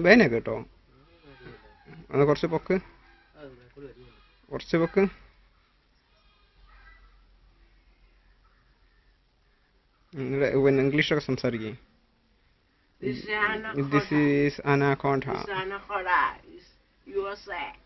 വേന കേട്ടോ. അത് കുറച്ച് പൊക്ക്, കുറച്ച് പൊക്ക്. പിന്നെ ഇംഗ്ലീഷൊക്കെ സംസാരിക്കേ. This is anaconda. This anaconda is your sack.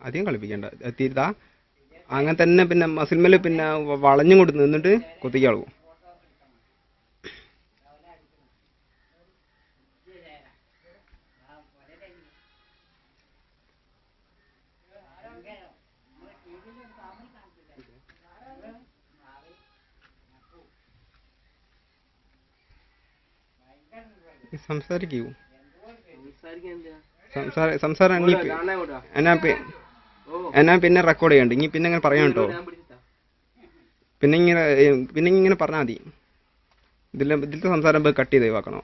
അധികം കളിപ്പിക്കണ്ട. തീരുതാ അങ്ങനെ തന്നെ. പിന്നെ മസിൽമേൽ പിന്നെ വളഞ്ഞും കൊണ്ട് നിന്നിട്ട് കുത്തിക്കാളൂ. സംസാരിക്കൂ. സംസാരം എന്നാ പിന്നെ റെക്കോർഡ് ചെയ്യണ്ട. ഇനി പിന്നെ ഇങ്ങനെ പറയാം കേട്ടോ. പിന്നെ ഇങ്ങനെ പറഞ്ഞാൽ മതി. ഇതിലത്തെ സംസാരം കട്ട് ചെയ്ത് ഒഴിവാക്കണം.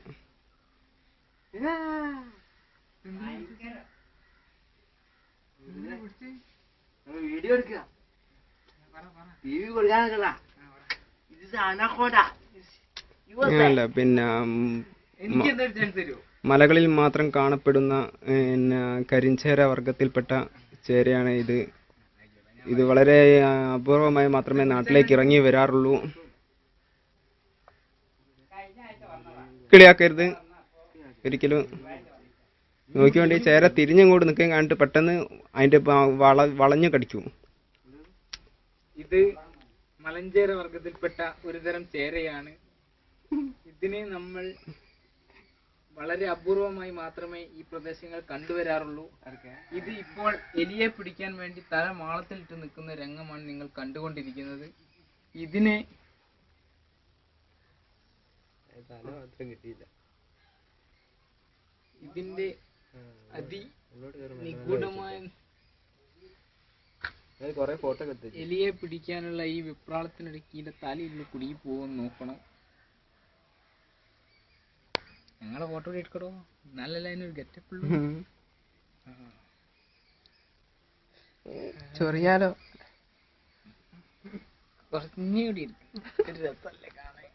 വീഡിയോ എടുക്കുക. TV കൊടുക്കാനല്ല. അങ്ങനല്ല. പിന്നെ മലകളിൽ മാത്രം കാണപ്പെടുന്ന പിന്നെ കരിഞ്ചേര വർഗത്തിൽപ്പെട്ട ചേരയാണ് ഇത്. ഇത് വളരെ അപൂർവമായി മാത്രമേ നാട്ടിലേക്ക് ഇറങ്ങി വരാറുള്ളൂ. കിളിയാക്കരുത് ഒരിക്കലും. നോക്കി വേണ്ടി ചേര തിരിഞ്ഞങ്ങോട്ട് നിൽക്കാൻ കണ്ടിട്ട് പെട്ടെന്ന് അതിന്റെ വളഞ്ഞു കടിക്കും. ഇത് മലഞ്ചേര വർഗത്തിൽപ്പെട്ട ഒരുതരം ചേരയാണ്. ഇതിനെ നമ്മൾ വളരെ അപൂർവമായി മാത്രമേ ഈ പ്രദേശങ്ങൾ കണ്ടുവരാറുള്ളൂ. ഇത് ഇപ്പോൾ എലിയെ പിടിക്കാൻ വേണ്ടി തല മാളത്തിലിട്ട് നിൽക്കുന്ന രംഗമാണ് നിങ്ങൾ കണ്ടുകൊണ്ടിരിക്കുന്നത്. ഇതിനെ ഇതിന്റെ നിഗൂഢമായ എലിയെ പിടിക്കാനുള്ള ഈ വിപ്രാളത്തിനിടയ്ക്ക് ഇതിന്റെ തല ഇന്ന് കുടുങ്ങി പോകുമെന്ന് നോക്കണം. ഞങ്ങളെ ഫോട്ടോ എടുക്കടോ. നല്ലല്ല അതിനൊരു ഗെറ്റപ്പ് ഉള്ളൂ. ചൊറിയാലോ. കുറഞ്ഞൂടി ഒരു രസല്ലേ കാണാൻ.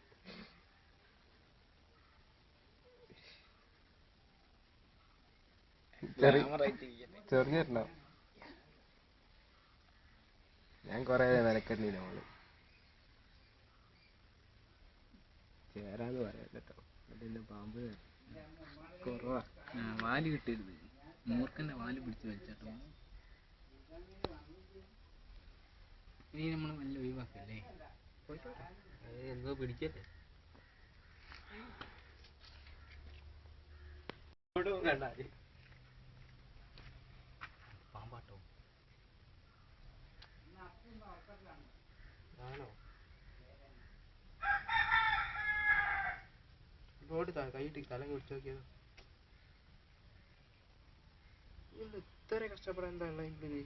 ചെറിയ ഞാൻ കൊറേ വിലക്കണ്ടില്ല. നമ്മള് ചേരാന്ന് പറയാം കേട്ടോ. പാമ്പ് കുറവാ. വാല് കിട്ടരുത്. മൂർഖന്റെ വാല് പിടിച്ച് വലിച്ചോ. ഇനി നമ്മള് നല്ല ഒഴിവാക്കല്ലേ. എന്തോ പിടിക്കല്ലേ. പാമ്പാട്ടോ ആണോ? കൈയിട്ട് തലം കുടിച്ചു നോക്കിയത്. ഇത്ര കഷ്ടപ്പെടാൻ എന്താ ഉള്ള ഇതില്?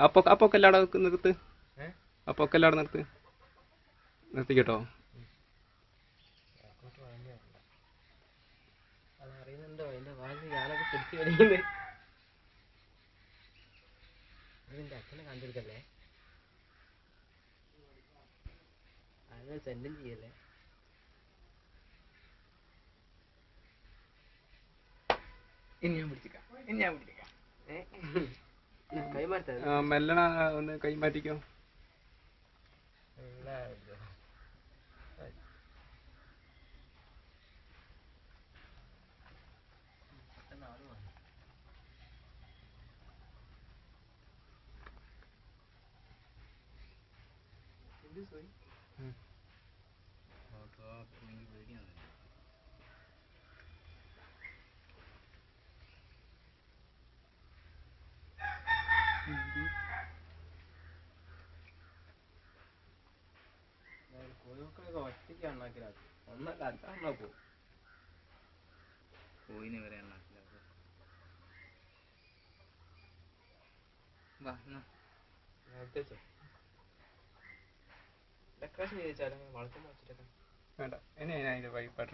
അപ്പൊ എല്ലാടെ നിർത്ത്. അപ്പൊ എല്ലാടെ നിർത്ത്. നിർത്തിക്കട്ടോ. അതറിയുന്നുണ്ടോ എന്റെ വാല് ഞാനൊക്കെ പിടിച്ചു വലിക്കുന്നത്? നിന്റെ അച്ഛനെ കണ്ടിരിക്കല്ലേ. അത് സെൻഡും ചെയ്യല്ലേ. ഇനി ഞാൻ പിടിച്ചേക്കാം. മെല്ലണ ഒന്ന് കൈ മാറ്റിക്കോ. ഒറ്റയ്ക്ക് അണ്ണാക്കിലാക്കി ഒന്നല്ല അണ്ണാ പോകും കോയിനെ വരെ എണ്ണാക്കില്ല. വാ എന്നാ ഡെക്കറേഷൻ ചെയ്ത് വെച്ചാലും വളർത്തുമ്പോൾ വെച്ചിട്ടൊക്കെ വേണ്ട എന്നെ അതിൻ്റെ വഴിപാട്ട്